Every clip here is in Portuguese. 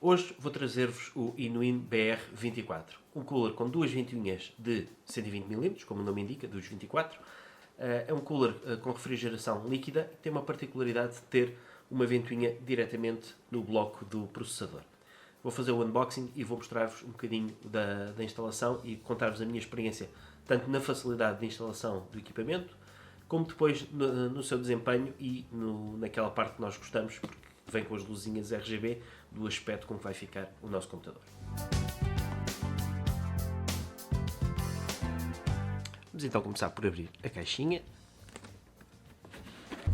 Hoje vou trazer-vos o Inuin BR24, um cooler com duas ventoinhas de 120mm, como o nome indica, dos 24. É um cooler com refrigeração líquida e tem uma particularidade de ter uma ventoinha diretamente no bloco do processador. Vou fazer o unboxing e vou mostrar-vos um bocadinho da instalação e contar-vos a minha experiência, tanto na facilidade de instalação do equipamento, como depois no seu desempenho e naquela parte que nós gostamos, porque vem com as luzinhas RGB, do aspecto como vai ficar o nosso computador. Vamos então começar por abrir a caixinha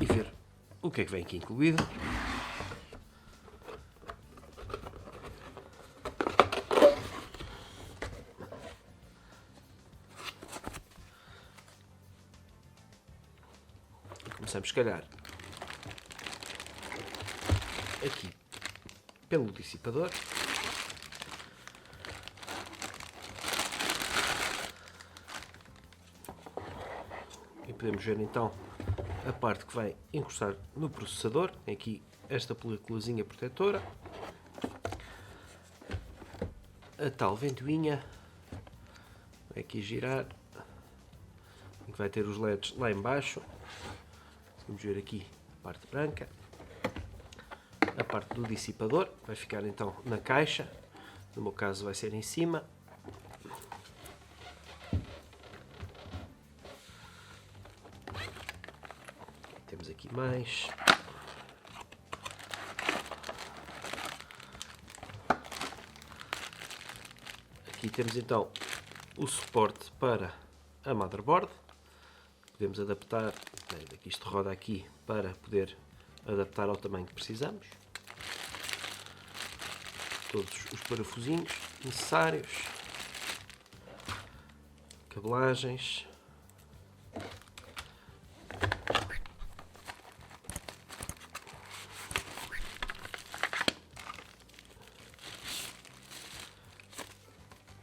e ver o que é que vem aqui incluído. Começamos, se calhar, aqui pelo dissipador. E podemos ver então a parte que vai encostar no processador. Tem aqui esta peliculazinha protetora, a tal ventoinha, vai aqui girar, que vai ter os LEDs lá em baixo. Vamos ver aqui a parte branca, a parte do dissipador, vai ficar então na caixa, no meu caso vai ser em cima. Temos aqui mais. Aqui temos então o suporte para a motherboard. Podemos adaptar, isto roda aqui para poder adaptar ao tamanho que precisamos. Todos os parafusinhos necessários, cabelagens.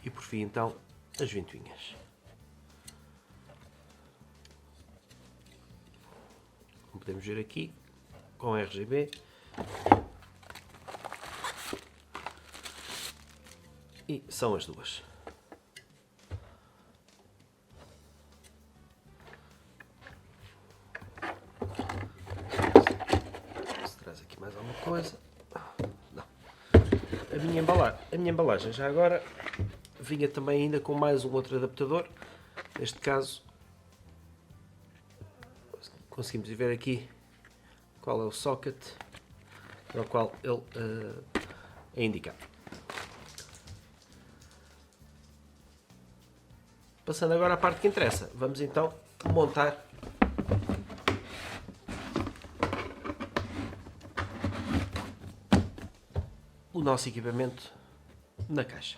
E por fim então as ventoinhas. Como podemos ver aqui, com RGB. E são as duas. Se traz aqui mais alguma coisa. Não. A minha embalagem já agora vinha também ainda com mais um outro adaptador. Neste caso conseguimos ver aqui qual é o socket para o qual ele é indicado. Passando agora à parte que interessa, vamos então montar o nosso equipamento na caixa.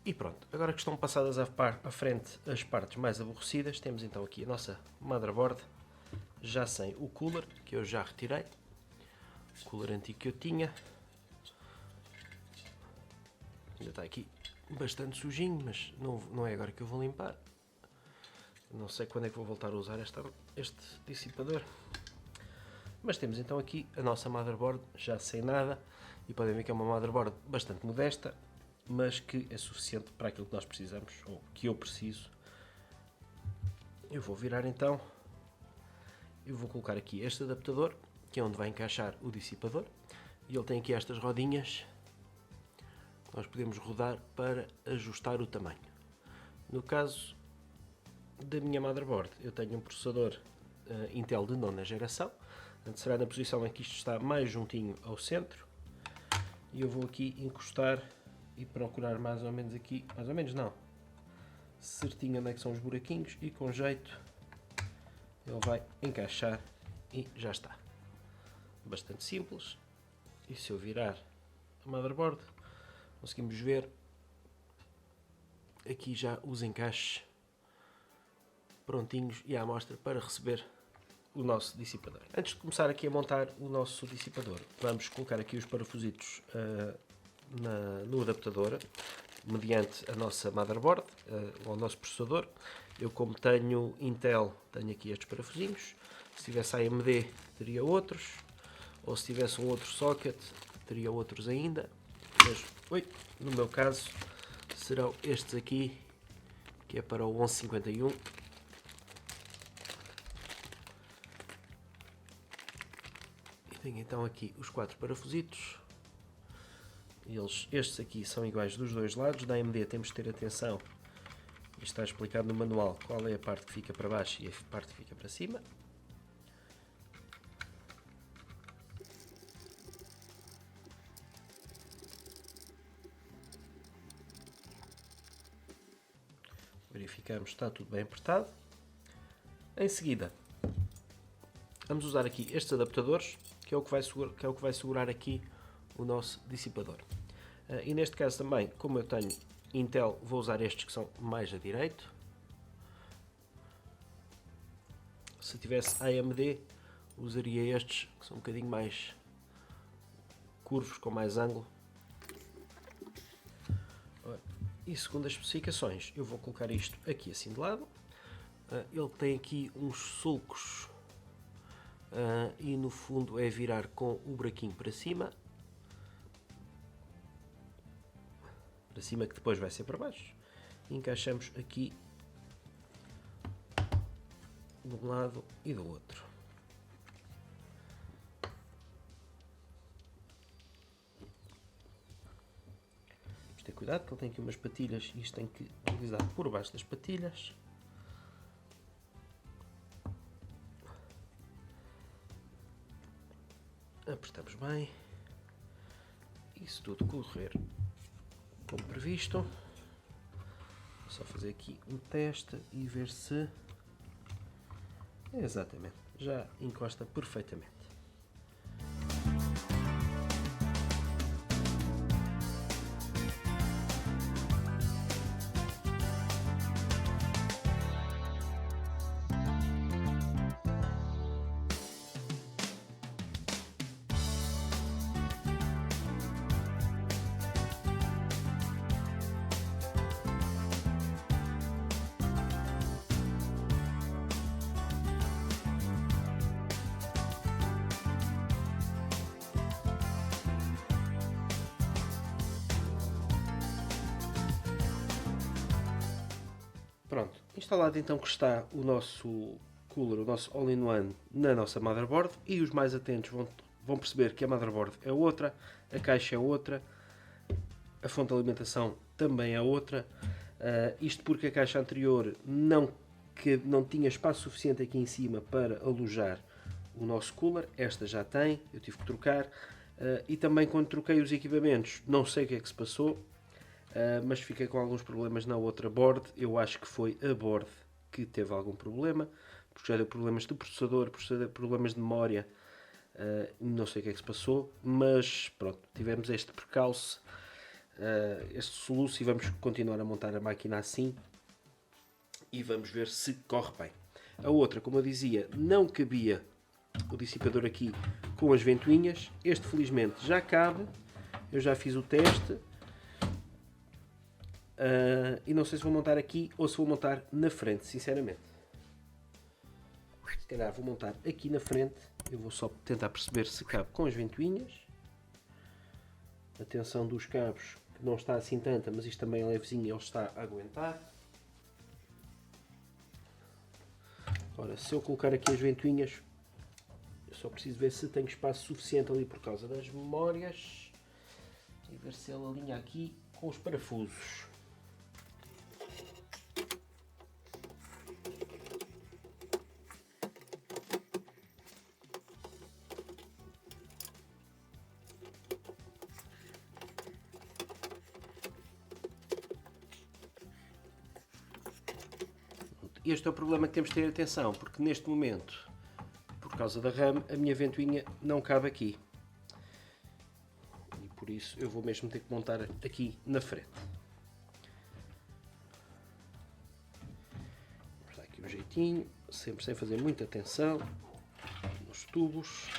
E pronto, agora que estão passadas à frente as partes mais aborrecidas, temos então aqui a nossa motherboard, já sem o cooler, que eu já retirei, o cooler antigo que eu tinha. Ainda está aqui bastante sujinho, mas não é agora que eu vou limpar. Não sei quando é que vou voltar a usar este dissipador. Mas temos então aqui a nossa motherboard já sem nada, e podem ver que é uma motherboard bastante modesta, mas que é suficiente para aquilo que nós precisamos, ou que eu preciso. Eu vou virar então, eu vou colocar aqui este adaptador, que é onde vai encaixar o dissipador, e ele tem aqui estas rodinhas que nós podemos rodar para ajustar o tamanho. No caso da minha motherboard, eu tenho um processador Intel de 9ª geração, portanto será na posição em que isto está mais juntinho ao centro, e eu vou aqui encostar e procurar mais ou menos aqui, mais ou menos não, certinho onde é que são os buraquinhos, e com jeito ele vai encaixar e já está. Bastante simples. E se eu virar a motherboard, conseguimos ver aqui já os encaixes prontinhos e à amostra para receber o nosso dissipador. Antes de começar aqui a montar o nosso dissipador, vamos colocar aqui os parafusitos no adaptador, mediante a nossa motherboard, o nosso processador. Eu, como tenho Intel, tenho aqui estes parafusinhos. Se tivesse AMD, teria outros, ou se tivesse um outro socket, teria outros ainda, mas no meu caso serão estes aqui, que é para o 1151. E tenho então aqui os 4 parafusitos. Estes aqui são iguais dos dois lados. Da AMD temos de ter atenção, isto está explicado no manual, qual é a parte que fica para baixo e a parte que fica para cima. Verificamos se está tudo bem apertado. Em seguida, vamos usar aqui estes adaptadores, que é o que vai segurar aqui o nosso dissipador. E neste caso também, como eu tenho Intel, vou usar estes que são mais a direito. Se tivesse AMD, usaria estes que são um bocadinho mais curvos, com mais ângulo. E segundo as especificações, eu vou colocar isto aqui assim de lado. Ele tem aqui uns sulcos e no fundo é virar com o buraquinho para cima, que depois vai ser para baixo. E encaixamos aqui de um lado e do outro. Ter cuidado que ele tem aqui umas patilhas e isto tem que deslizar por baixo das patilhas. Apertamos bem. E se tudo correr como previsto, vou só fazer aqui um teste e ver se exatamente já encosta perfeitamente. Pronto, instalado então que está o nosso cooler, o nosso all-in-one na nossa motherboard, e os mais atentos vão perceber que a motherboard é outra, a caixa é outra, a fonte de alimentação também é outra, isto porque a caixa anterior não tinha espaço suficiente aqui em cima para alojar o nosso cooler, esta já tem, eu tive que trocar, e também quando troquei os equipamentos, não sei o que é que se passou, mas fiquei com alguns problemas na outra board. Eu acho que foi a board que teve algum problema, porque já deu problemas de processador, problemas de memória, não sei o que é que se passou, mas pronto, tivemos este percalço. este soluço e vamos continuar a montar a máquina assim e vamos ver se corre bem. A outra, como eu dizia, não cabia o dissipador aqui com as ventoinhas. Este felizmente já cabe, eu já fiz o teste. E não sei se vou montar aqui ou se vou montar na frente, sinceramente. Se calhar vou montar aqui na frente. Eu vou só tentar perceber se cabe com as ventoinhas. A tensão dos cabos que não está assim tanta, mas isto também é levezinho e ele está a aguentar. Ora, se eu colocar aqui as ventoinhas, eu só preciso ver se tenho espaço suficiente ali por causa das memórias e ver se ele alinha aqui com os parafusos. Este é o problema que temos de ter atenção, porque neste momento, por causa da RAM, a minha ventoinha não cabe aqui. E por isso eu vou mesmo ter que montar aqui na frente. Vamos dar aqui um jeitinho, sempre sem fazer muita atenção nos tubos.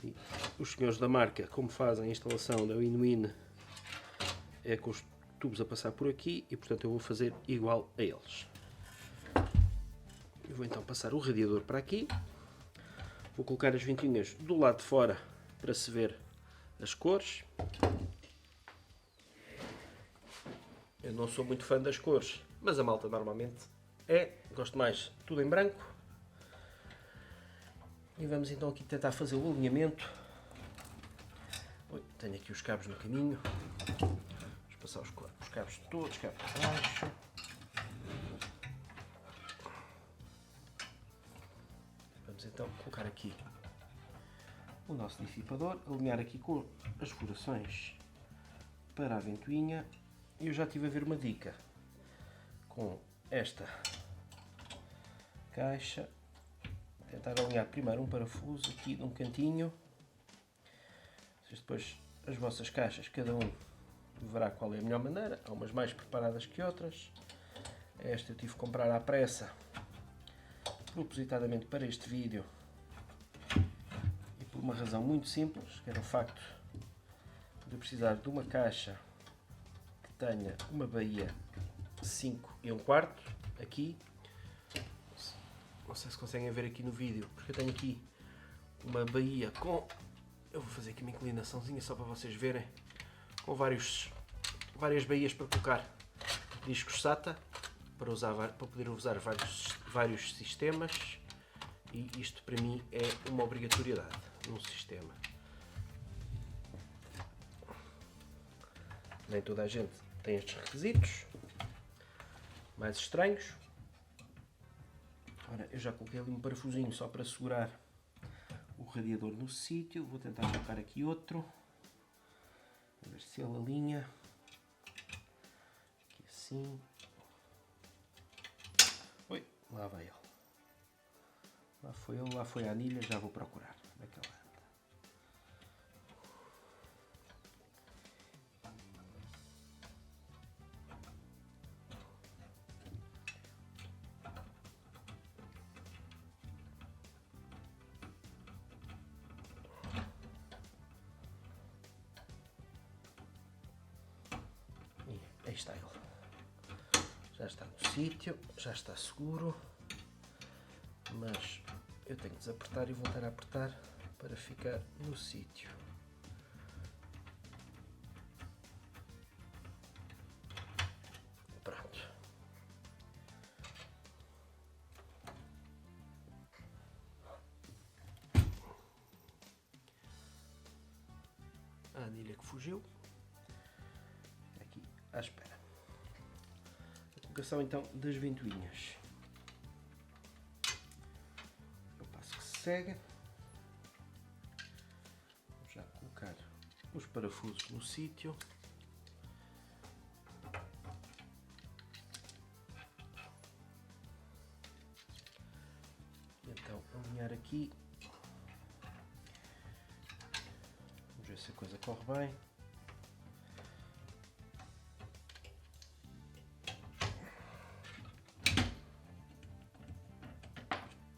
E os senhores da marca, como fazem a instalação da Inuin, é com os tubos a passar por aqui e portanto eu vou fazer igual a eles. Eu vou então passar o radiador para aqui, vou colocar as ventinhas do lado de fora para se ver as cores. Eu não sou muito fã das cores, mas a malta normalmente gosto mais tudo em branco. E vamos então aqui tentar fazer o alinhamento. Tenho aqui os cabos no caminho. Passar os cabos todos cá para baixo. Vamos então colocar aqui o nosso dissipador, alinhar aqui com as furações para a ventoinha. E eu já estive a ver uma dica com esta caixa. Tentar alinhar primeiro um parafuso aqui num cantinho. Vocês depois, as vossas caixas, cada um verá qual é a melhor maneira. Há umas mais preparadas que outras. Esta eu tive que comprar à pressa, propositadamente para este vídeo, e por uma razão muito simples, que era o facto de eu precisar de uma caixa que tenha uma baía 5 1/4 aqui. Não sei se conseguem ver aqui no vídeo, porque eu tenho aqui uma baía com... Eu vou fazer aqui uma inclinaçãozinha só para vocês verem. Com várias baías para colocar discos SATA para poder usar vários sistemas, e isto para mim é uma obrigatoriedade num sistema. Nem toda a gente tem estes requisitos mais estranhos. Ora, eu já coloquei ali um parafusinho só para segurar o radiador no sítio. Vou tentar colocar aqui outro. A ver se ele alinha. Aqui assim. Oi, lá vai ele. Lá foi ele, lá foi a anilha, já vou procurar. Onde é que ela anda? Aí está ele. Já está no sítio, já está seguro, mas eu tenho que desapertar e voltar a apertar para ficar no sítio. Pronto. A anilha que fugiu. Aqui à espera. A colocação então das ventoinhas. O passo que se segue. Vou já colocar os parafusos no sítio. Então alinhar aqui. Vamos ver se a coisa corre bem.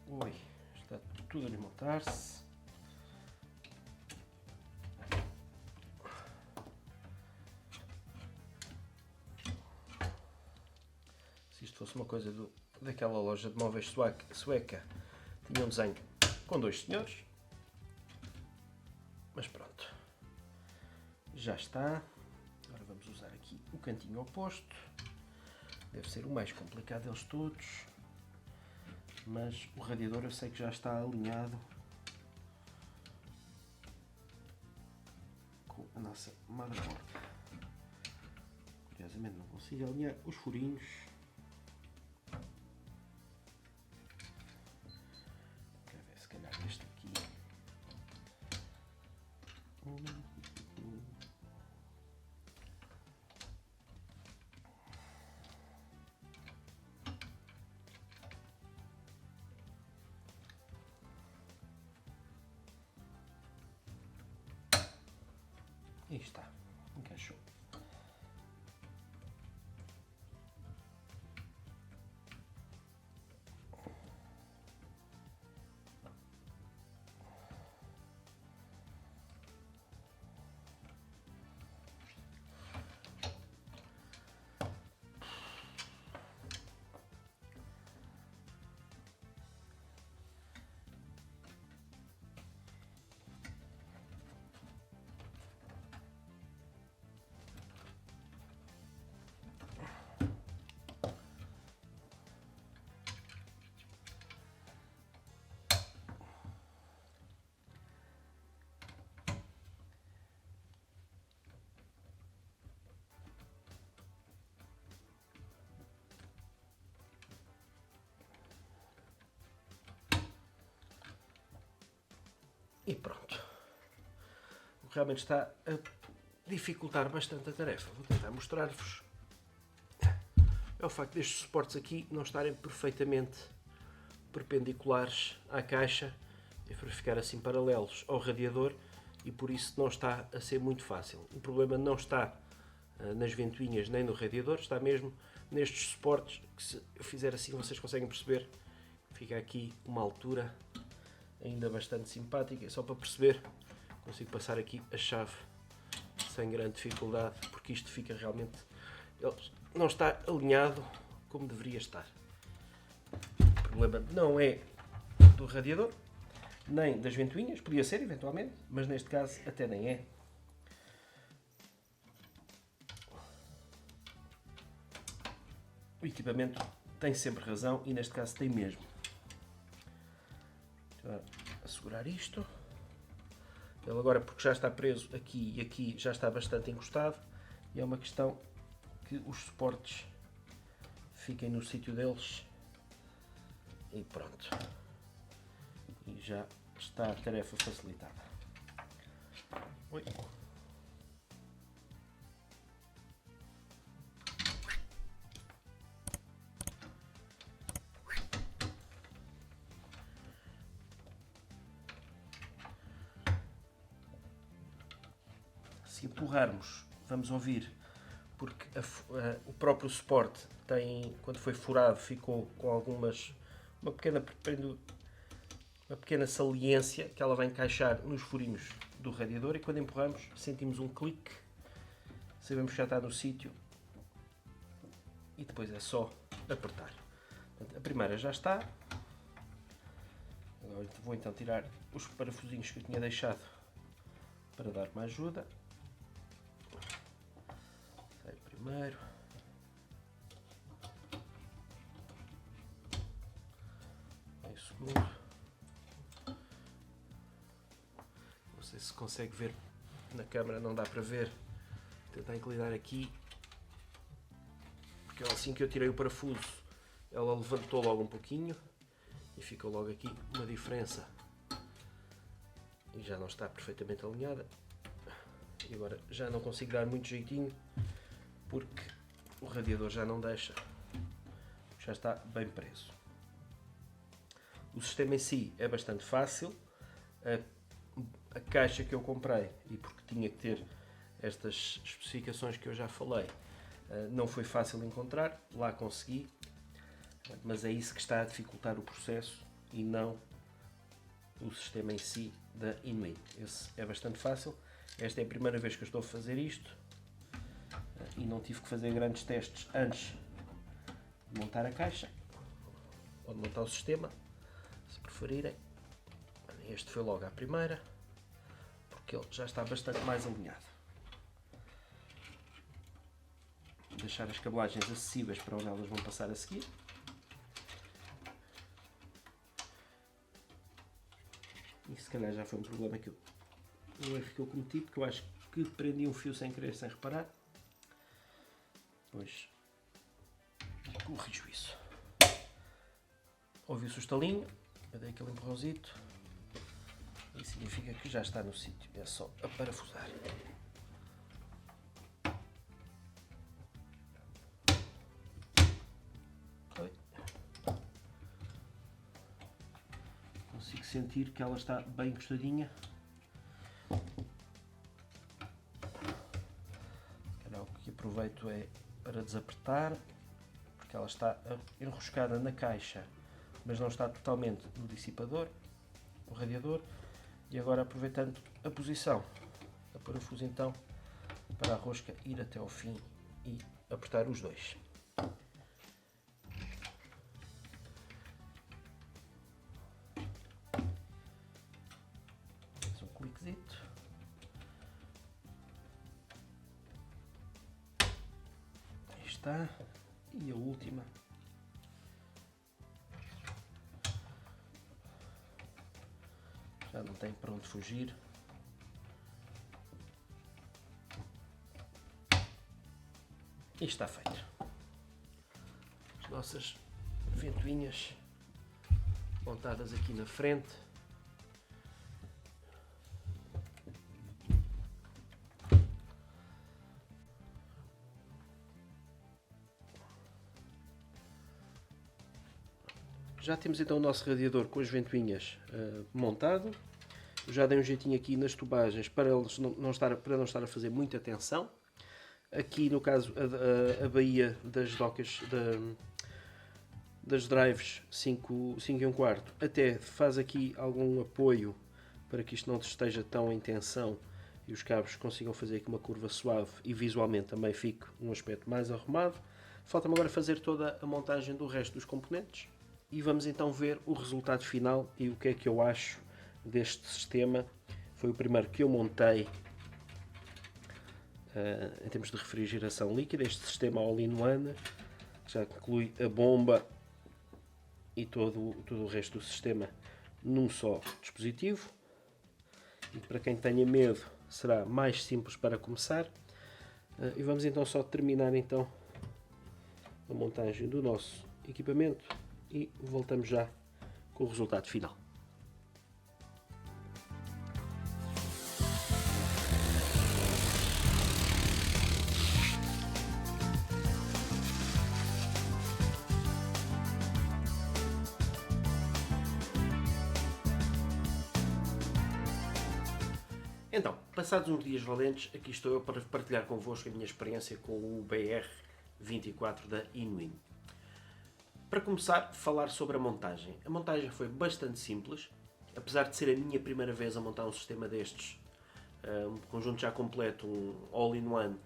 Ui, está tudo a desmontar-se. Se isto fosse uma coisa daquela loja de móveis sueca, tinha um desenho com 2 senhores. Mas pronto, já está. Agora vamos usar aqui o cantinho oposto. Deve ser o mais complicado deles todos. Mas o radiador eu sei que já está alinhado com a nossa motherboard. Curiosamente não consigo alinhar os furinhos. Quero ver se calhar este aqui. E está, encaixou. E pronto. Realmente está a dificultar bastante a tarefa. Vou tentar mostrar-vos. É o facto destes suportes aqui não estarem perfeitamente perpendiculares à caixa e para ficar assim paralelos ao radiador, e por isso não está a ser muito fácil. O problema não está nas ventoinhas nem no radiador, está mesmo nestes suportes, que se eu fizer assim vocês conseguem perceber, fica aqui uma altura ainda bastante simpática. Só para perceber, consigo passar aqui a chave sem grande dificuldade, porque isto fica realmente, não está alinhado como deveria estar. O problema não é do radiador, nem das ventoinhas, podia ser eventualmente, mas neste caso até nem é. O equipamento tem sempre razão e neste caso tem mesmo. Vou assegurar isto. Ele agora, porque já está preso aqui e aqui, já está bastante encostado, e é uma questão que os suportes fiquem no sítio deles. E pronto. E já está a tarefa facilitada. Oi. Se empurrarmos, vamos ouvir, porque o próprio suporte tem, quando foi furado, ficou com uma pequena saliência que ela vai encaixar nos furinhos do radiador, e quando empurramos sentimos um clique, sabemos que já está no sítio e depois é só apertar. Portanto, a primeira já está. Agora vou então tirar os parafusinhos que eu tinha deixado para dar uma ajuda. Sai primeiro. Aí o segundo. Não sei se consegue ver na câmera, não dá para ver. Vou tentar inclinar aqui. Porque assim que eu tirei o parafuso, ela levantou logo um pouquinho e ficou logo aqui uma diferença. E já não está perfeitamente alinhada. E agora já não consigo dar muito jeitinho porque o radiador já não deixa. Já está bem preso. O sistema em si é bastante fácil. a caixa que eu comprei, e porque tinha que ter estas especificações que eu já falei, não foi fácil encontrar, lá consegui, mas é isso que está a dificultar o processo e não o sistema em si da Inuin. Esse é bastante fácil. Esta é a primeira vez que eu estou a fazer isto e não tive que fazer grandes testes antes de montar a caixa ou de montar o sistema, se preferirem. Este foi logo à primeira, porque ele já está bastante mais alinhado. Vou deixar as cabelagens acessíveis para onde elas vão passar a seguir. E se calhar já foi um problema um erro que eu cometi, porque eu acho que prendi um fio sem querer, sem reparar. Pois corrijo isso. Ouviu-se o estalinho, eu dei aquele empurrãozito. E significa que já está no sítio, é só a parafusar. Okay. Consigo sentir que ela está bem encostadinha. O que aproveito é para desapertar, porque ela está enroscada na caixa, mas não está totalmente no dissipador, no radiador. E agora, aproveitando a posição da parafuso, então, para a rosca ir até ao fim e apertar os dois. Mais um cliquezito. Aí está. E a última. Já não tem para onde fugir. E está feito. As nossas ventoinhas montadas aqui na frente. Já temos então o nosso radiador com as ventoinhas montado. Eu já dei um jeitinho aqui nas tubagens para não estar a fazer muita tensão. Aqui no caso a baía das docas das drives 5 e 1/4 até faz aqui algum apoio para que isto não esteja tão em tensão e os cabos consigam fazer aqui uma curva suave e visualmente também fique um aspecto mais arrumado. Falta-me agora fazer toda a montagem do resto dos componentes. E vamos então ver o resultado final e o que é que eu acho deste sistema. Foi o primeiro que eu montei em termos de refrigeração líquida, este sistema all-in-one, que já inclui a bomba e todo o resto do sistema num só dispositivo. E para quem tenha medo será mais simples para começar. E vamos então só terminar então a montagem do nosso equipamento e voltamos já com o resultado final. Então, passados uns dias valentes, aqui estou eu para partilhar convosco a minha experiência com o BR24 da Inuin. Para começar, falar sobre a montagem. A montagem foi bastante simples, apesar de ser a minha primeira vez a montar um sistema destes, um conjunto já completo, um all-in-one,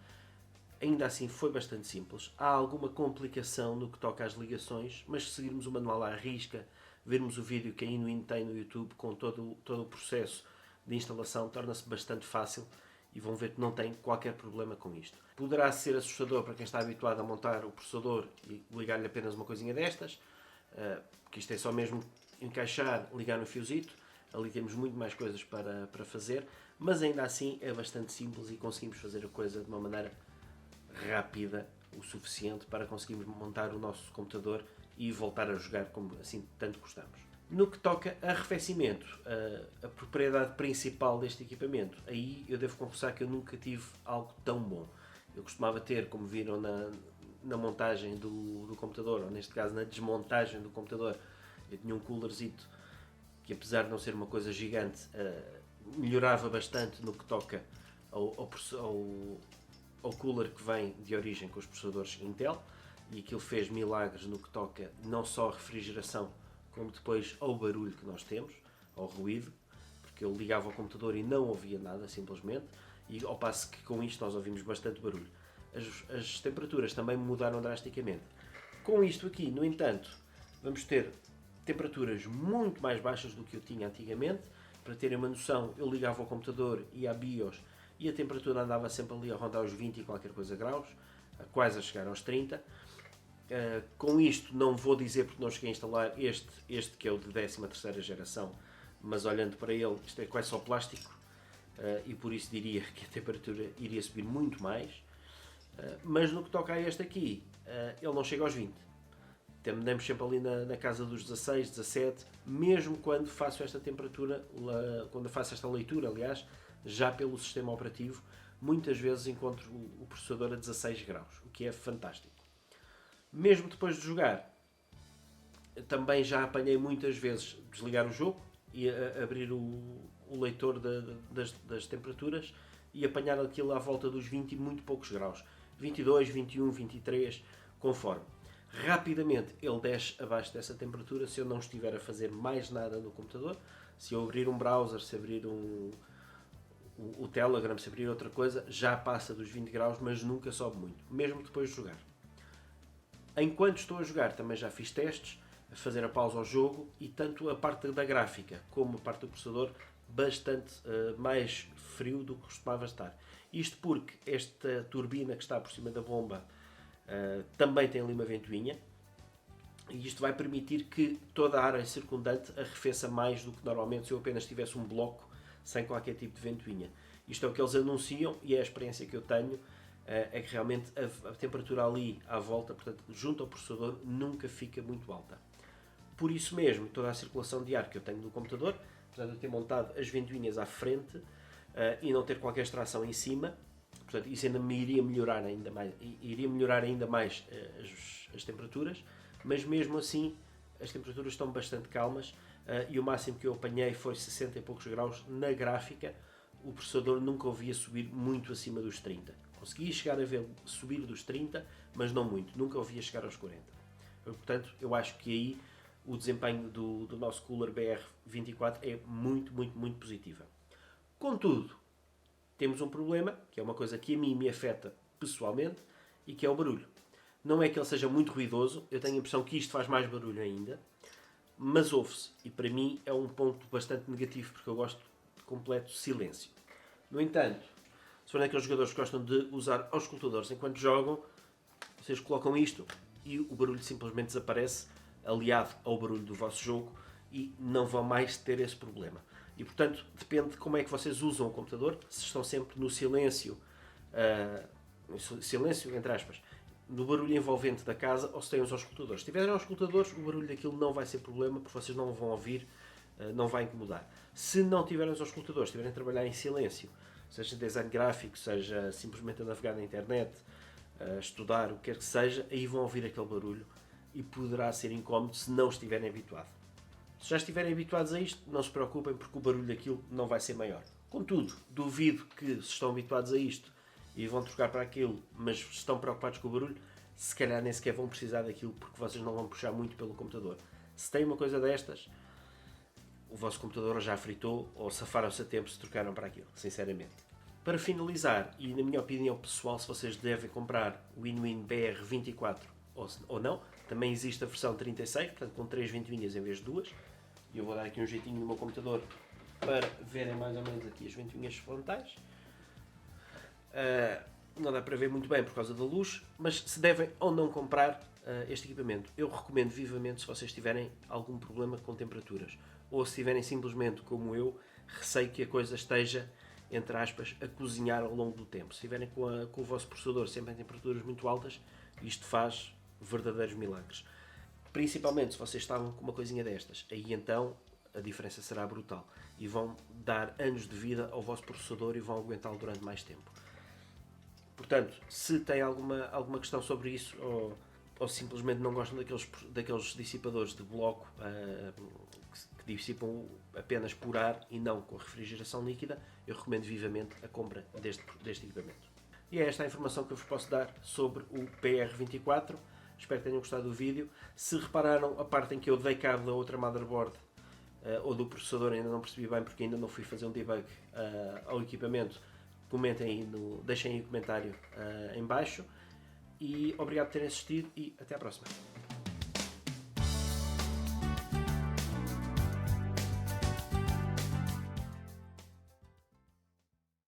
ainda assim foi bastante simples. Há alguma complicação no que toca às ligações, mas se seguirmos o manual à risca, vermos o vídeo que a Inuin tem no YouTube com todo o processo de instalação, torna-se bastante fácil e vão ver que não tem qualquer problema com isto. Poderá ser assustador para quem está habituado a montar o processador e ligar-lhe apenas uma coisinha destas, porque isto é só mesmo encaixar, ligar no fiozito. Ali temos muito mais coisas para fazer, mas ainda assim é bastante simples e conseguimos fazer a coisa de uma maneira rápida o suficiente para conseguirmos montar o nosso computador e voltar a jogar como assim tanto gostamos. No que toca a arrefecimento, a propriedade principal deste equipamento, aí eu devo confessar que eu nunca tive algo tão bom. Eu costumava ter, como viram na montagem do computador, ou neste caso na desmontagem do computador, eu tinha um coolerzito que, apesar de não ser uma coisa gigante, melhorava bastante no que toca ao cooler que vem de origem com os processadores Intel, e aquilo fez milagres no que toca não só à refrigeração, como depois ao barulho que nós temos, ao ruído, porque eu ligava ao computador e não ouvia nada, simplesmente, e ao passo que com isto nós ouvimos bastante barulho. As temperaturas também mudaram drasticamente. Com isto aqui, no entanto, vamos ter temperaturas muito mais baixas do que eu tinha antigamente. Para terem uma noção, eu ligava ao computador e à BIOS e a temperatura andava sempre ali a rondar os 20 e qualquer coisa graus, quase a chegar aos 30. Com isto não vou dizer porque não cheguei a instalar este que é o de 13ª geração, mas olhando para ele, isto é quase só plástico, e por isso diria que a temperatura iria subir muito mais. Mas no que toca a este aqui, ele não chega aos 20. Andamos sempre ali na casa dos 16, 17, mesmo quando faço esta temperatura, quando faço esta leitura, aliás, já pelo sistema operativo, muitas vezes encontro o processador a 16 graus, o que é fantástico. Mesmo depois de jogar, também já apanhei muitas vezes desligar o jogo e abrir o leitor das temperaturas e apanhar aquilo à volta dos 20 e muito poucos graus. 22, 21, 23, conforme. Rapidamente ele desce abaixo dessa temperatura se eu não estiver a fazer mais nada no computador. Se eu abrir um browser, se abrir o Telegram, se abrir outra coisa, já passa dos 20 graus, mas nunca sobe muito, mesmo depois de jogar. Enquanto estou a jogar também já fiz testes, a fazer a pausa ao jogo, e tanto a parte da gráfica como a parte do processador bastante mais frio do que costumava estar. Isto porque esta turbina que está por cima da bomba também tem ali uma ventoinha, e isto vai permitir que toda a área circundante arrefeça mais do que normalmente se eu apenas tivesse um bloco sem qualquer tipo de ventoinha. Isto é o que eles anunciam e é a experiência que eu tenho, é que realmente a temperatura ali à volta, portanto, junto ao processador, nunca fica muito alta. Por isso mesmo, toda a circulação de ar que eu tenho no computador, apesar de eu ter montado as ventoinhas à frente e não ter qualquer extração em cima, portanto, isso ainda me iria melhorar ainda mais as temperaturas, mas mesmo assim as temperaturas estão bastante calmas, e o máximo que eu apanhei foi 60 e poucos graus na gráfica. O processador nunca ouvia subir muito acima dos 30. Conseguia chegar a ver subir dos 30, mas não muito, nunca ouvia chegar aos 40. Portanto, eu acho que aí o desempenho do nosso cooler BR24 é muito, muito, muito positiva. Contudo, temos um problema, que é uma coisa que a mim me afeta pessoalmente, e que é o barulho. Não é que ele seja muito ruidoso, eu tenho a impressão que isto faz mais barulho ainda, mas ouve-se, e para mim é um ponto bastante negativo, porque eu gosto de completo silêncio. No entanto, se forem aqueles jogadores que gostam de usar auscultadores enquanto jogam, vocês colocam isto e o barulho simplesmente desaparece, aliado ao barulho do vosso jogo, e não vão mais ter esse problema. E portanto, depende de como é que vocês usam o computador, se estão sempre no silêncio, silêncio entre aspas, no barulho envolvente da casa, ou se têm os auscultadores. Se tiverem auscultadores, o barulho daquilo não vai ser problema, porque vocês não vão ouvir, não vai incomodar. Se não tiverem os auscultadores, estiverem a trabalhar em silêncio, seja design gráfico, seja simplesmente a navegar na internet, a estudar, o que quer que seja, aí vão ouvir aquele barulho e poderá ser incómodo se não estiverem habituados. Se já estiverem habituados a isto, não se preocupem, porque o barulho daquilo não vai ser maior. Contudo, duvido que se estão habituados a isto e vão trocar para aquilo, mas estão preocupados com o barulho, se calhar nem sequer vão precisar daquilo, porque vocês não vão puxar muito pelo computador. Se tem uma coisa destas, o vosso computador já fritou ou safaram-se a tempo se trocaram para aquilo, sinceramente. Para finalizar, e na minha opinião pessoal, se vocês devem comprar o Inuin BR24 ou não, também existe a versão 36, portanto com 3 ventoinhas em vez de 2. E eu vou dar aqui um jeitinho no meu computador para verem mais ou menos aqui as ventoinhas frontais. Não dá para ver muito bem por causa da luz, mas se devem ou não comprar este equipamento, eu recomendo vivamente se vocês tiverem algum problema com temperaturas, ou se tiverem simplesmente, como eu, receio que a coisa esteja, entre aspas, a cozinhar ao longo do tempo. Se estiverem com o vosso processador sempre em temperaturas muito altas, isto faz verdadeiros milagres. Principalmente se vocês estavam com uma coisinha destas, aí então a diferença será brutal e vão dar anos de vida ao vosso processador e vão aguentá-lo durante mais tempo. Portanto, se tem alguma questão sobre isso, ou ou simplesmente não gostam daqueles dissipadores de bloco que dissipam apenas por ar e não com refrigeração líquida, eu recomendo vivamente a compra deste equipamento. E é esta a informação que eu vos posso dar sobre o PR24. Espero que tenham gostado do vídeo. Se repararam a parte em que eu dei cabo da outra motherboard ou do processador, ainda não percebi bem porque ainda não fui fazer um debug ao equipamento, comentem aí deixem aí o comentário em baixo. E obrigado por terem assistido e até à próxima.